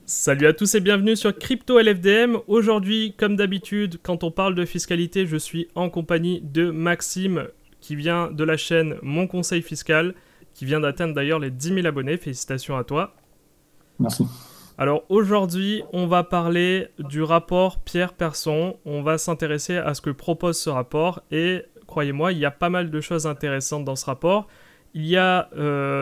Salut à tous et bienvenue sur Crypto LFDM. Aujourd'hui, comme d'habitude, quand on parle de fiscalité, je suis en compagnie de Maxime qui vient de la chaîne Mon Conseil Fiscal, qui vient d'atteindre d'ailleurs les 10 000 abonnés. Félicitations à toi. Merci. Alors aujourd'hui, on va parler du rapport Pierre Persson. On va s'intéresser à ce que propose ce rapport et croyez-moi, il y a pas mal de choses intéressantes dans ce rapport. Il y a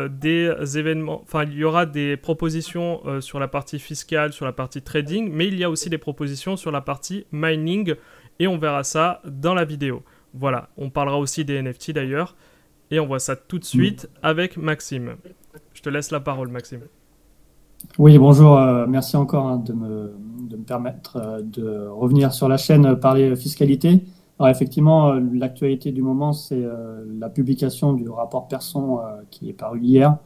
des événements, enfin il y aura des propositions sur la partie fiscale, sur la partie trading, mais il y a aussi des propositions sur la partie mining et on verra ça dans la vidéo. Voilà, on parlera aussi des NFT d'ailleurs et on voit ça tout de suite avec Maxime. Je te laisse la parole Maxime. Oui, bonjour. Merci encore de me permettre de revenir sur la chaîne parler fiscalité. Alors effectivement, l'actualité du moment, c'est la publication du rapport Persson qui est paru hier,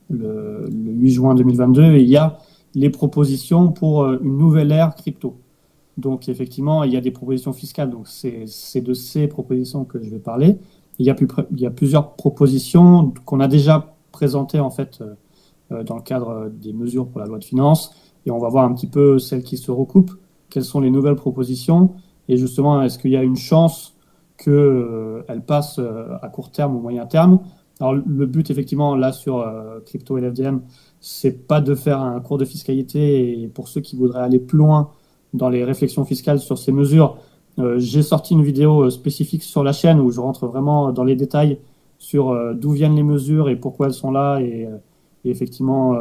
le 8 juin 2022. Et il y a les propositions pour une nouvelle ère crypto. Donc effectivement, il y a des propositions fiscales. Donc c'est de ces propositions que je vais parler. Il y a plusieurs propositions qu'on a déjà présentées en fait dans le cadre des mesures pour la loi de finances. Et on va voir un petit peu celles qui se recoupent, quelles sont les nouvelles propositions, et justement, est-ce qu'il y a une chance qu'elles passent à court terme ou moyen terme. Alors le but, effectivement, là sur Crypto LFDM, c'est pas de faire un cours de fiscalité, et pour ceux qui voudraient aller plus loin dans les réflexions fiscales sur ces mesures, j'ai sorti une vidéo spécifique sur la chaîne où je rentre vraiment dans les détails sur d'où viennent les mesures et pourquoi elles sont là, et effectivement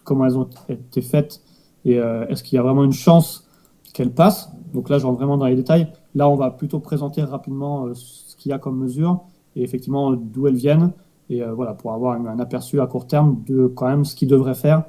comment elles ont été faites et est-ce qu'il y a vraiment une chance qu'elles passent. Donc là, je rentre vraiment dans les détails. Là, on va plutôt présenter rapidement ce qu'il y a comme mesure et effectivement d'où elles viennent et voilà, pour avoir un aperçu à court terme de quand même ce qui devrait faire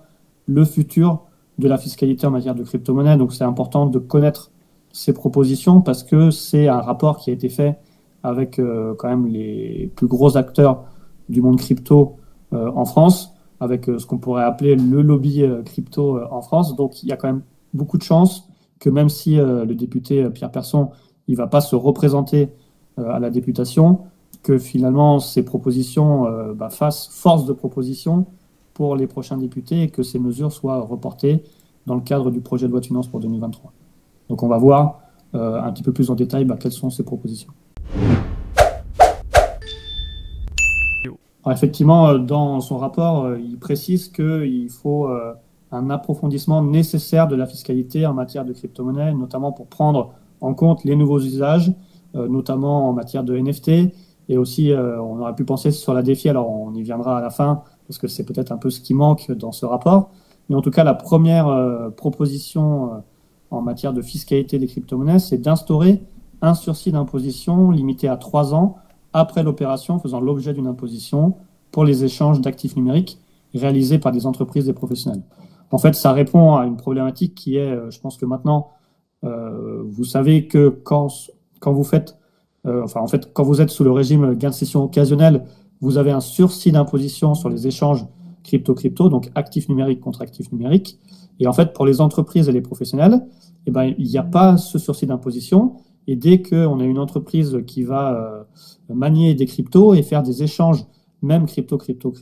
le futur de la fiscalité en matière de crypto-monnaie. Donc c'est important de connaître ces propositions parce que c'est un rapport qui a été fait avec quand même les plus gros acteurs du monde crypto en France, avec ce qu'on pourrait appeler le lobby crypto en France. Donc il y a quand même beaucoup de chances que même si le député Pierre Persson il va pas se représenter à la députation, que finalement ces propositions fassent force de proposition pour les prochains députés et que ces mesures soient reportées dans le cadre du projet de loi de finances pour 2023. Donc on va voir un petit peu plus en détail quelles sont ces propositions. Alors effectivement, dans son rapport, il précise qu'il faut un approfondissement nécessaire de la fiscalité en matière de crypto-monnaie, notamment pour prendre en compte les nouveaux usages, notamment en matière de NFT. Et aussi, on aurait pu penser sur la défi, alors on y viendra à la fin, parce que c'est peut-être un peu ce qui manque dans ce rapport. Mais en tout cas, la première proposition en matière de fiscalité des crypto-monnaies, c'est d'instaurer un sursis d'imposition limité à 3 ans après l'opération faisant l'objet d'une imposition pour les échanges d'actifs numériques réalisés par des entreprises et professionnels. En fait, ça répond à une problématique qui est, je pense que maintenant, vous savez que quand vous faites, quand vous êtes sous le régime gain de cession occasionnel, vous avez un sursis d'imposition sur les échanges crypto-crypto, donc actifs numériques contre actifs numériques. Et en fait, pour les entreprises et les professionnels, il n'y a pas ce sursis d'imposition. Et dès qu'on a une entreprise qui va manier des cryptos et faire des échanges, même crypto-crypto,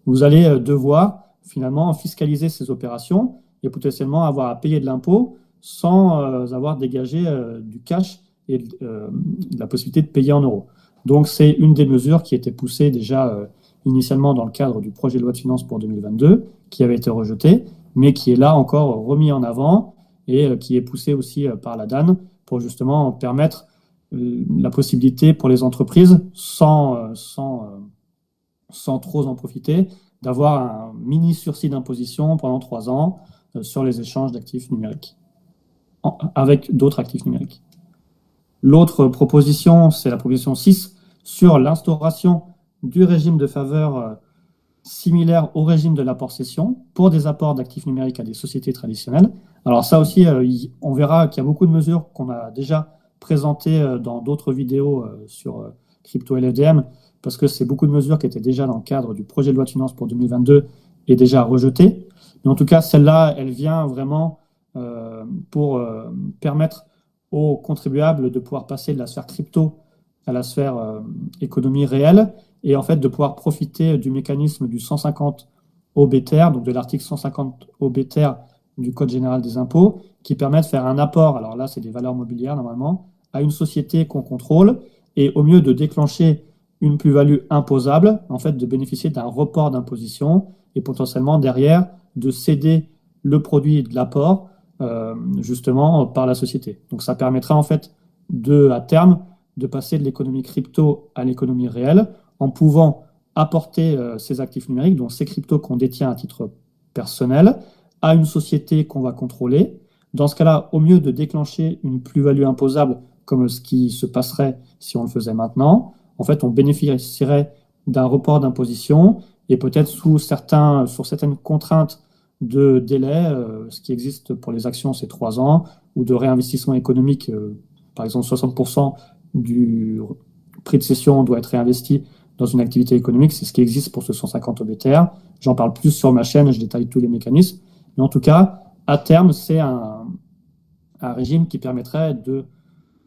vous allez devoir finalement fiscaliser ces opérations et potentiellement avoir à payer de l'impôt sans avoir dégagé du cash et de la possibilité de payer en euros. Donc c'est une des mesures qui était poussée déjà initialement dans le cadre du projet de loi de finances pour 2022, qui avait été rejeté, mais qui est là encore remis en avant et qui est poussé aussi par la DAN pour justement permettre la possibilité pour les entreprises, sans trop en profiter, d'avoir un mini sursis d'imposition pendant 3 ans sur les échanges d'actifs numériques, avec d'autres actifs numériques. L'autre proposition, c'est la proposition 6 sur l'instauration du régime de faveur similaire au régime de l'apport-cession pour des apports d'actifs numériques à des sociétés traditionnelles. Alors ça aussi, on verra qu'il y a beaucoup de mesures qu'on a déjà présentées dans d'autres vidéos sur Crypto LFDM, parce que c'est beaucoup de mesures qui étaient déjà dans le cadre du projet de loi de finances pour 2022 et déjà rejetées. Mais en tout cas, celle-là, elle vient vraiment pour permettre aux contribuables de pouvoir passer de la sphère crypto à la sphère économie réelle et en fait de pouvoir profiter du mécanisme du 150 OBTR, donc de l'article 150 OBTR du Code général des impôts, qui permet de faire un apport, alors là c'est des valeurs mobilières normalement, à une société qu'on contrôle, et au mieux de déclencher une plus-value imposable, en fait de bénéficier d'un report d'imposition, et potentiellement derrière de céder le produit de l'apport justement par la société. Donc ça permettra en fait à terme de passer de l'économie crypto à l'économie réelle en pouvant apporter ces actifs numériques, donc ces cryptos qu'on détient à titre personnel, à une société qu'on va contrôler. Dans ce cas-là, au mieux de déclencher une plus-value imposable, comme ce qui se passerait si on le faisait maintenant, en fait, on bénéficierait d'un report d'imposition et peut-être sur certaines contraintes de délai, ce qui existe pour les actions, c'est 3 ans, ou de réinvestissement économique, par exemple 60% du prix de cession doit être réinvesti dans une activité économique, c'est ce qui existe pour ce 150 OBTR. J'en parle plus sur ma chaîne, je détaille tous les mécanismes. Mais en tout cas, à terme, c'est un régime qui permettrait de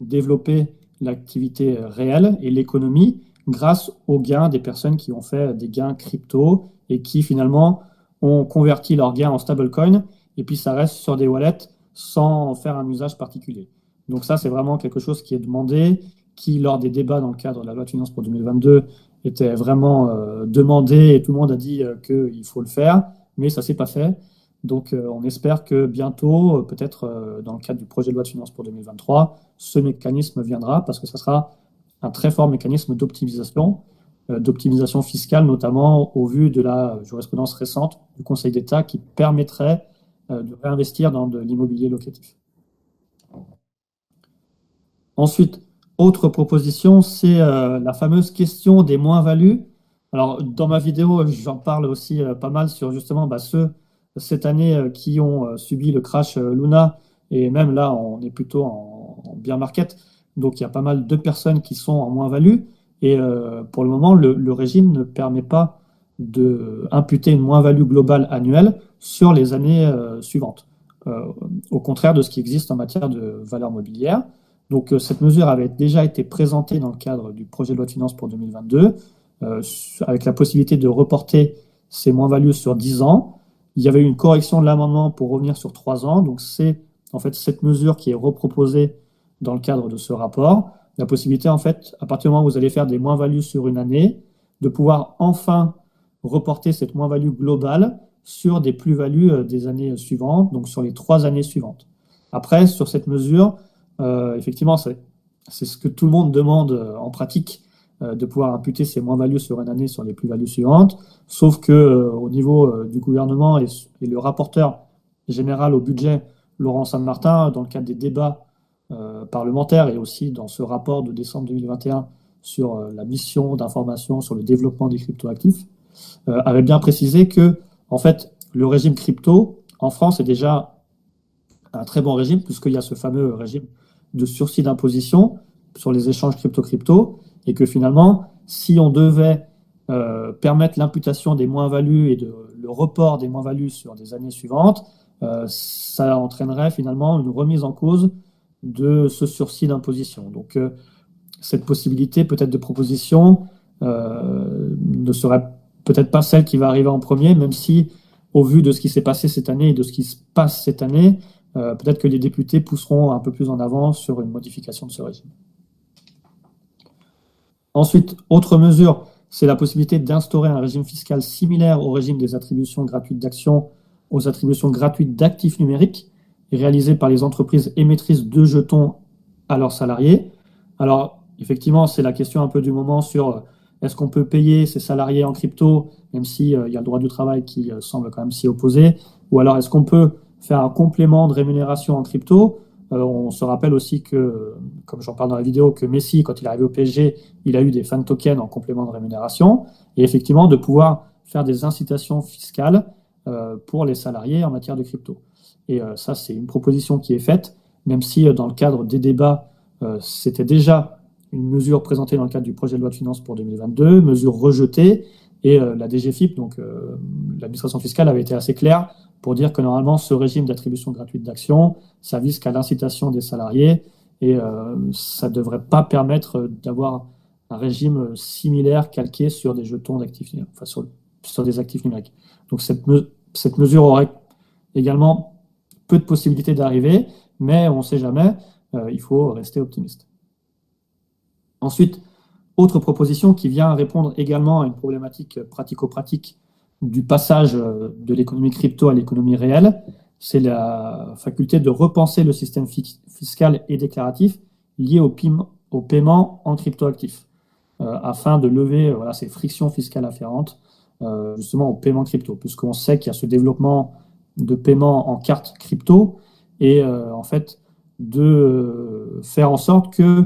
développer l'activité réelle et l'économie grâce aux gains des personnes qui ont fait des gains crypto et qui finalement ont converti leurs gains en stablecoin et puis ça reste sur des wallets sans faire un usage particulier. Donc ça, c'est vraiment quelque chose qui est demandé, qui lors des débats dans le cadre de la loi de finances pour 2022 était vraiment demandé et tout le monde a dit qu'il faut le faire, mais ça ne s'est pas fait. Donc on espère que bientôt, peut-être dans le cadre du projet de loi de finances pour 2023, ce mécanisme viendra parce que ça sera un très fort mécanisme d'optimisation fiscale, notamment au vu de la jurisprudence récente du Conseil d'État qui permettrait de réinvestir dans de l'immobilier locatif. Ensuite, autre proposition, c'est la fameuse question des moins-values. Alors, dans ma vidéo, j'en parle aussi pas mal sur justement ceux cette année qui ont subi le crash Luna, et même là, on est plutôt en bear market, donc il y a pas mal de personnes qui sont en moins-value, et pour le moment, le régime ne permet pas d'imputer une moins-value globale annuelle sur les années suivantes, au contraire de ce qui existe en matière de valeur mobilière. Donc cette mesure avait déjà été présentée dans le cadre du projet de loi de finances pour 2022, avec la possibilité de reporter ces moins-values sur 10 ans. Il y avait eu une correction de l'amendement pour revenir sur 3 ans. Donc c'est en fait cette mesure qui est reproposée dans le cadre de ce rapport. La possibilité, en fait, à partir du moment où vous allez faire des moins-values sur une année, de pouvoir enfin reporter cette moins-value globale sur des plus-values des années suivantes, donc sur les 3 années suivantes. Après, sur cette mesure, effectivement, c'est ce que tout le monde demande en pratique, de pouvoir imputer ces moins-values sur une année sur les plus-values suivantes, sauf que au niveau du gouvernement et le rapporteur général au budget, Laurent Saint-Martin, dans le cadre des débats parlementaires et aussi dans ce rapport de décembre 2021 sur la mission d'information sur le développement des cryptoactifs, avait bien précisé que, en fait, le régime crypto en France est déjà un très bon régime, puisqu'il y a ce fameux régime de sursis d'imposition sur les échanges crypto-crypto, et que finalement, si on devait permettre l'imputation des moins-values et le report des moins-values sur des années suivantes, ça entraînerait finalement une remise en cause de ce sursis d'imposition. Donc cette possibilité peut-être de proposition ne serait peut-être pas celle qui va arriver en premier, même si au vu de ce qui s'est passé cette année et de ce qui se passe cette année, peut-être que les députés pousseront un peu plus en avant sur une modification de ce régime. Ensuite, autre mesure, c'est la possibilité d'instaurer un régime fiscal similaire au régime des attributions gratuites d'actions, aux attributions gratuites d'actifs numériques réalisées par les entreprises émettrices de jetons à leurs salariés. Alors, effectivement, c'est la question un peu du moment sur est-ce qu'on peut payer ses salariés en crypto, même s'il y a le droit du travail qui semble quand même s'y opposer, ou alors est-ce qu'on peut faire un complément de rémunération en crypto. On se rappelle aussi que, comme j'en parle dans la vidéo, que Messi, quand il est arrivé au PSG, il a eu des fan tokens en complément de rémunération, et effectivement de pouvoir faire des incitations fiscales pour les salariés en matière de crypto. Et ça, c'est une proposition qui est faite, même si dans le cadre des débats, c'était déjà une mesure présentée dans le cadre du projet de loi de finances pour 2022, mesure rejetée, et la DGFiP, donc l'administration fiscale, avait été assez claire pour dire que normalement, ce régime d'attribution gratuite d'actions, ça vise qu'à l'incitation des salariés et ça ne devrait pas permettre d'avoir un régime similaire calqué sur des jetons d'actifs, enfin sur des actifs numériques. Donc cette mesure aurait également peu de possibilités d'arriver, mais on ne sait jamais, il faut rester optimiste. Ensuite, autre proposition qui vient répondre également à une problématique pratico-pratique du passage de l'économie crypto à l'économie réelle, c'est la faculté de repenser le système fiscal et déclaratif lié au paiement en cryptoactifs, afin de lever ces frictions fiscales afférentes justement au paiement crypto, puisqu'on sait qu'il y a ce développement de paiement en carte crypto et en fait de faire en sorte que,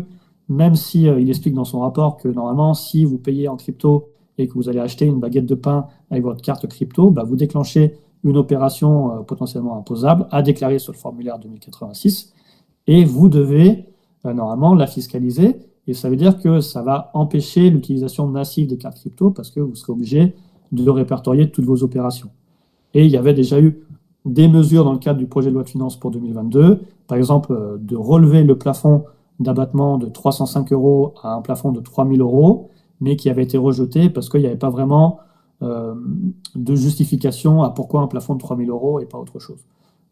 même si il explique dans son rapport que normalement si vous payez en crypto et que vous allez acheter une baguette de pain avec votre carte crypto, vous déclenchez une opération potentiellement imposable à déclarer sur le formulaire 2086 et vous devez normalement la fiscaliser, et ça veut dire que ça va empêcher l'utilisation massive des cartes crypto parce que vous serez obligé de répertorier toutes vos opérations. Et il y avait déjà eu des mesures dans le cadre du projet de loi de finances pour 2022, par exemple de relever le plafond d'abattement de 305 € à un plafond de 3000 €, mais qui avait été rejeté parce qu'il n'y avait pas vraiment de justification à pourquoi un plafond de 3000 € et pas autre chose.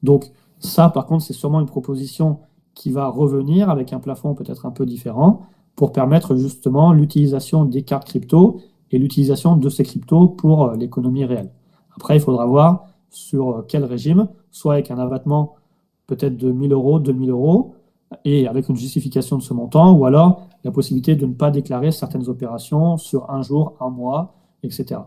Donc ça, par contre, c'est sûrement une proposition qui va revenir avec un plafond peut-être un peu différent pour permettre justement l'utilisation des cartes crypto et l'utilisation de ces cryptos pour l'économie réelle. Après, il faudra voir sur quel régime, soit avec un abattement peut-être de 1000 €, 2000 € et avec une justification de ce montant, ou alors la possibilité de ne pas déclarer certaines opérations sur un jour, un mois, etc.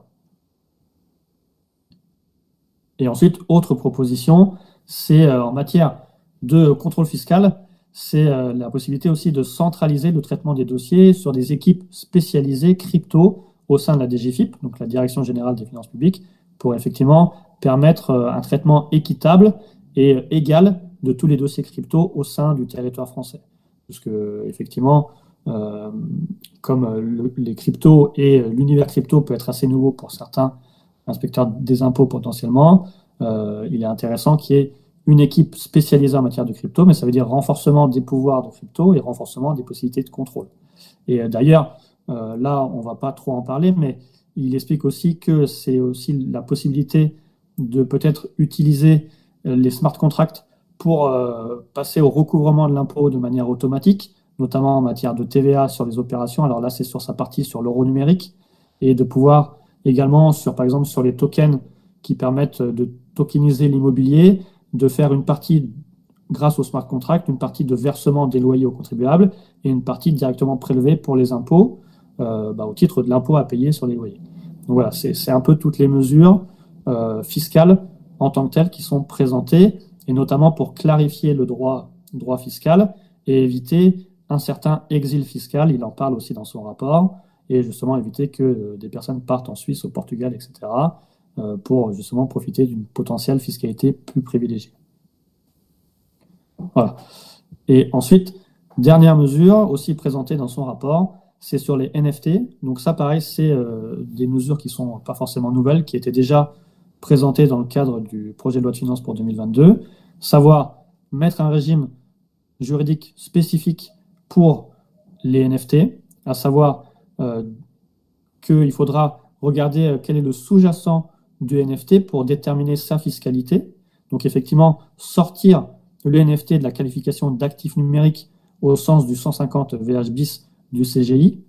Et ensuite, autre proposition, c'est en matière de contrôle fiscal, c'est la possibilité aussi de centraliser le traitement des dossiers sur des équipes spécialisées crypto au sein de la DGFiP, donc la Direction Générale des Finances Publiques, pour effectivement permettre un traitement équitable et égal de tous les dossiers crypto au sein du territoire français. Parce que, effectivement, comme les cryptos et l'univers crypto peut être assez nouveau pour certains inspecteurs des impôts potentiellement, il est intéressant qu'il y ait une équipe spécialisée en matière de crypto, mais ça veut dire renforcement des pouvoirs de crypto et renforcement des possibilités de contrôle. Et d'ailleurs, là, on ne va pas trop en parler, mais il explique aussi que c'est aussi la possibilité de peut-être utiliser les smart contracts pour passer au recouvrement de l'impôt de manière automatique, notamment en matière de TVA sur les opérations. Alors là, c'est sur sa partie sur l'euro numérique, et de pouvoir également, par exemple, sur les tokens qui permettent de tokeniser l'immobilier, de faire une partie, grâce au smart contract, une partie de versement des loyers aux contribuables et une partie directement prélevée pour les impôts au titre de l'impôt à payer sur les loyers. Donc voilà, c'est un peu toutes les mesures fiscales en tant que telles qui sont présentées, et notamment pour clarifier le droit fiscal et éviter un certain exil fiscal. Il en parle aussi dans son rapport, et justement éviter que des personnes partent en Suisse, au Portugal, etc., pour justement profiter d'une potentielle fiscalité plus privilégiée. Voilà. Et ensuite, dernière mesure aussi présentée dans son rapport, c'est sur les NFT. Donc ça, pareil, c'est des mesures qui ne sont pas forcément nouvelles, qui étaient déjà présentées dans le cadre du projet de loi de finances pour 2022, savoir mettre un régime juridique spécifique pour les NFT, à savoir qu'il faudra regarder quel est le sous-jacent du NFT pour déterminer sa fiscalité. Donc effectivement, sortir le NFT de la qualification d'actif numérique au sens du 150 VH bis du CGI.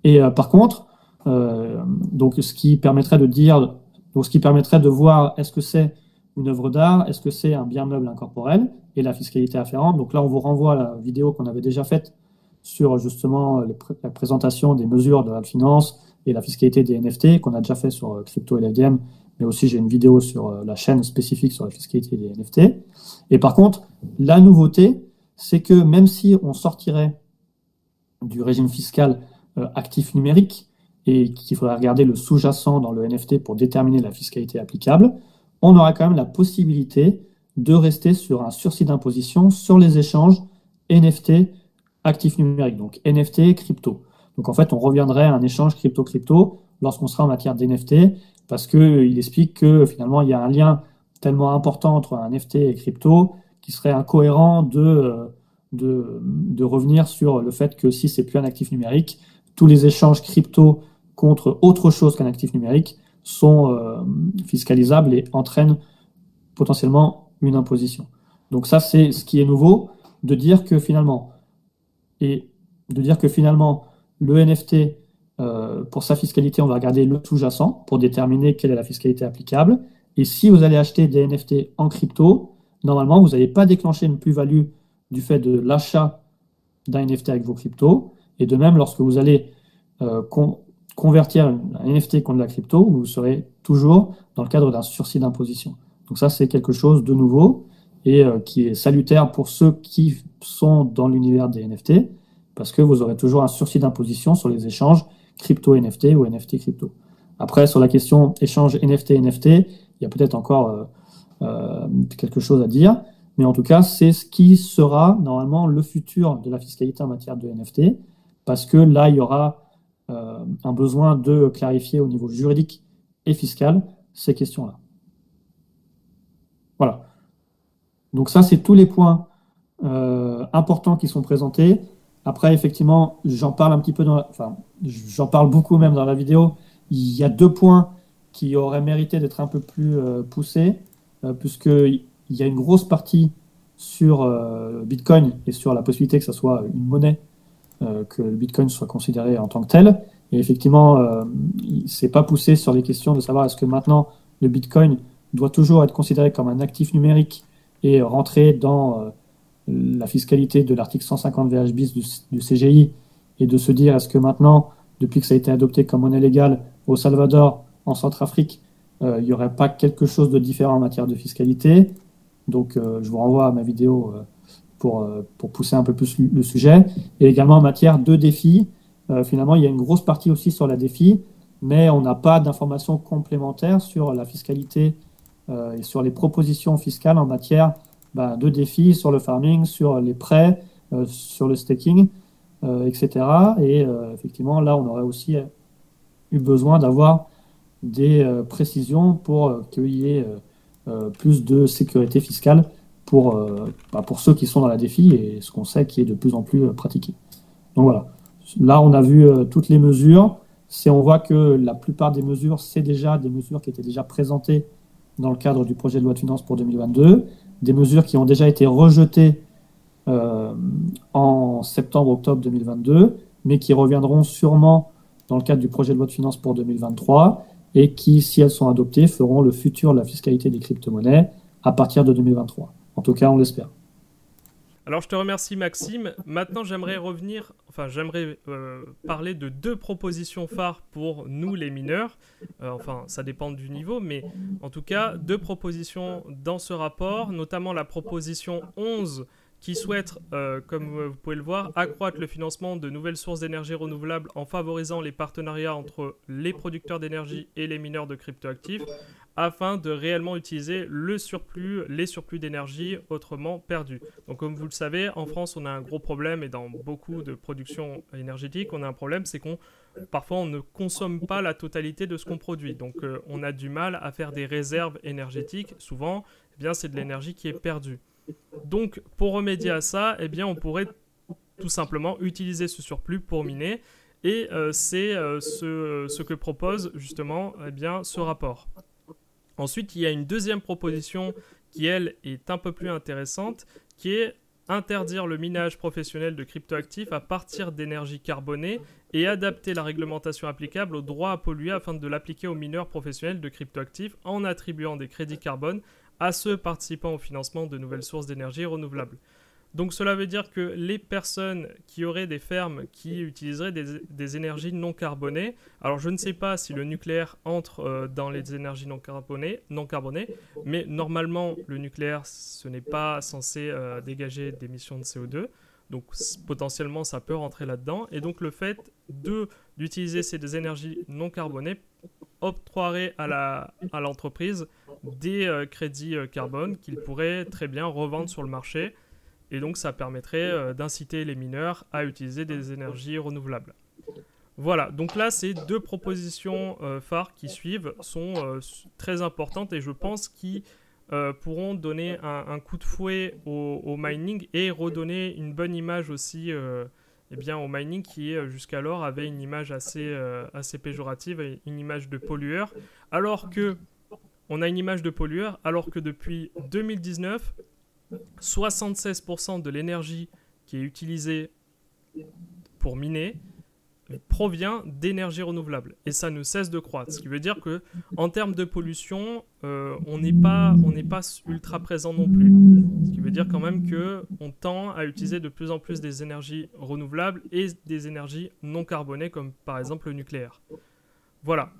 Et par contre, donc ce qui permettrait de voir est-ce que c'est une œuvre d'art, est-ce que c'est un bien meuble incorporel, et la fiscalité afférente. Donc là, on vous renvoie à la vidéo qu'on avait déjà faite sur justement la présentation des mesures de la finance et la fiscalité des NFT, qu'on a déjà fait sur Crypto et l'FDM, mais aussi j'ai une vidéo sur la chaîne spécifique sur la fiscalité des NFT. Et par contre, la nouveauté, c'est que même si on sortirait du régime fiscal actif numérique et qu'il faudrait regarder le sous-jacent dans le NFT pour déterminer la fiscalité applicable, on aura quand même la possibilité de rester sur un sursis d'imposition sur les échanges NFT actif numérique, donc NFT crypto. Donc en fait, on reviendrait à un échange crypto-crypto lorsqu'on sera en matière d'NFT, parce qu'il explique que finalement, il y a un lien tellement important entre un NFT et crypto qui serait incohérent de revenir sur le fait que si c'est plus un actif numérique, tous les échanges crypto contre autre chose qu'un actif numérique sont fiscalisables et entraînent potentiellement une imposition. Donc ça, c'est ce qui est nouveau, de dire que finalement, le NFT, pour sa fiscalité, on va regarder le sous-jacent pour déterminer quelle est la fiscalité applicable. Et si vous allez acheter des NFT en crypto, normalement, vous n'allez pas déclencher une plus-value du fait de l'achat d'un NFT avec vos cryptos. Et de même, lorsque vous allez convertir un NFT contre de la crypto, vous serez toujours dans le cadre d'un sursis d'imposition. Donc ça, c'est quelque chose de nouveau et qui est salutaire pour ceux qui sont dans l'univers des NFT, parce que vous aurez toujours un sursis d'imposition sur les échanges crypto-NFT ou NFT-crypto. Après, sur la question échange NFT-NFT, il y a peut-être encore quelque chose à dire, mais en tout cas, c'est ce qui sera normalement le futur de la fiscalité en matière de NFT, parce que là, il y aura un besoin de clarifier au niveau juridique et fiscal ces questions-là. Voilà. Donc ça, c'est tous les points importants qui sont présentés. Après, effectivement, j'en parle un petit peu j'en parle beaucoup même dans la vidéo. Il y a 2 points qui auraient mérité d'être un peu plus poussés, puisqu'il y a une grosse partie sur Bitcoin et sur la possibilité que ça soit une monnaie, que le Bitcoin soit considéré en tant que tel. Et effectivement, il ne s'est pas poussé sur les questions de savoir est-ce que maintenant le Bitcoin doit toujours être considéré comme un actif numérique et rentrer dans la fiscalité de l'article 150 VH bis du CGI, et de se dire est-ce que maintenant, depuis que ça a été adopté comme monnaie légale au Salvador, en Centrafrique, il n'y aurait pas quelque chose de différent en matière de fiscalité. Donc je vous renvoie à ma vidéo pour pousser un peu plus le sujet. Et également en matière de défis, finalement il y a une grosse partie aussi sur la défi, mais on n'a pas d'informations complémentaires sur la fiscalité et sur les propositions fiscales en matière de défis sur le farming, sur les prêts, sur le staking, etc. Et effectivement, là, on aurait aussi eu besoin d'avoir des précisions pour qu'il y ait plus de sécurité fiscale pour ceux qui sont dans la défi, et ce qu'on sait qui est de plus en plus pratiqué. Donc voilà. Là, on a vu toutes les mesures. On voit que la plupart des mesures, c'est déjà des mesures qui étaient déjà présentées dans le cadre du projet de loi de finances pour 2022, des mesures qui ont déjà été rejetées en septembre-octobre 2022, mais qui reviendront sûrement dans le cadre du projet de loi de finances pour 2023, et qui, si elles sont adoptées, feront le futur de la fiscalité des crypto-monnaies à partir de 2023. En tout cas, on l'espère. Alors, je te remercie, Maxime. Maintenant, j'aimerais parler de 2 propositions phares pour nous, les mineurs. Ça dépend du niveau, mais en tout cas, 2 propositions dans ce rapport, notamment la proposition 11 qui souhaite, comme vous pouvez le voir, accroître le financement de nouvelles sources d'énergie renouvelables en favorisant les partenariats entre les producteurs d'énergie et les mineurs de cryptoactifs, afin de réellement utiliser les surplus d'énergie autrement perdus. Donc comme vous le savez, en France, on a un gros problème, et dans beaucoup de productions énergétiques, on a un problème, c'est parfois on ne consomme pas la totalité de ce qu'on produit. Donc on a du mal à faire des réserves énergétiques. Souvent, c'est de l'énergie qui est perdue. Donc pour remédier à ça, on pourrait tout simplement utiliser ce surplus pour miner, et c'est ce que propose justement ce rapport. Ensuite, il y a une deuxième proposition qui, elle, est un peu plus intéressante, qui est interdire le minage professionnel de cryptoactifs à partir d'énergie carbonée et adapter la réglementation applicable au droit à polluer afin de l'appliquer aux mineurs professionnels de cryptoactifs en attribuant des crédits carbone à ceux participant au financement de nouvelles sources d'énergie renouvelables. Donc cela veut dire que les personnes qui auraient des fermes qui utiliseraient des énergies non carbonées, alors je ne sais pas si le nucléaire entre dans les énergies non carbonées, mais normalement le nucléaire, ce n'est pas censé dégager d'émissions de CO2, donc potentiellement ça peut rentrer là-dedans, et donc le fait d'utiliser ces énergies non carbonées octroierait à l'entreprise des crédits carbone qu'il pourrait très bien revendre sur le marché. Et donc, ça permettrait d'inciter les mineurs à utiliser des énergies renouvelables. Voilà, donc là, ces 2 propositions phares qui suivent sont très importantes, et je pense qu'ils pourront donner un coup de fouet au mining et redonner une bonne image aussi eh bien, au mining qui jusqu'alors avait une image assez péjorative, une image de pollueur, alors que on a une image de pollueur, alors que depuis 2019, 76% de l'énergie qui est utilisée pour miner provient d'énergie renouvelable. Et ça ne cesse de croître. Ce qui veut dire que en termes de pollution, on n'est pas ultra présent non plus. Ce qui veut dire quand même qu'on tend à utiliser de plus en plus des énergies renouvelables et des énergies non carbonées, comme par exemple le nucléaire. Voilà.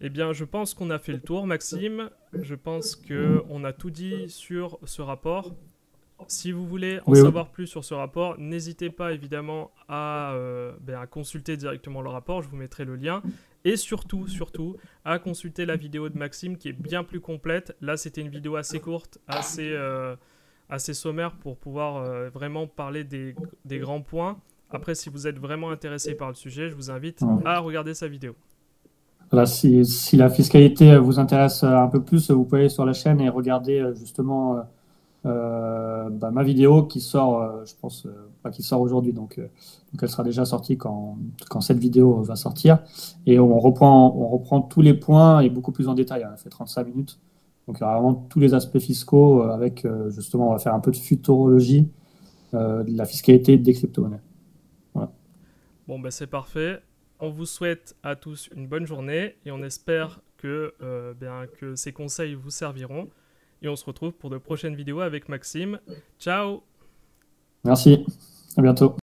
Eh bien, je pense qu'on a fait le tour, Maxime. Je pense qu'on a tout dit sur ce rapport. Si vous voulez en Oui, oui. savoir plus sur ce rapport, n'hésitez pas évidemment à consulter directement le rapport, je vous mettrai le lien. Et surtout, à consulter la vidéo de Maxime qui est bien plus complète. Là, c'était une vidéo assez courte, assez sommaire pour pouvoir vraiment parler des grands points. Après, si vous êtes vraiment intéressé par le sujet, je vous invite Ouais. à regarder sa vidéo. Voilà, si la fiscalité vous intéresse un peu plus, vous pouvez aller sur la chaîne et regarder justement ma vidéo qui sort, je pense, pas qui sort aujourd'hui, donc elle sera déjà sortie quand cette vidéo va sortir. Et on reprend tous les points et beaucoup plus en détail, hein. Elle fait 35 minutes. Donc il y aura vraiment tous les aspects fiscaux avec justement, on va faire un peu de futurologie de la fiscalité des crypto-monnaies. Voilà. Bon, ben c'est parfait. On vous souhaite à tous une bonne journée et on espère que ces conseils vous serviront. Et on se retrouve pour de prochaines vidéos avec Maxime. Ciao! Merci, à bientôt.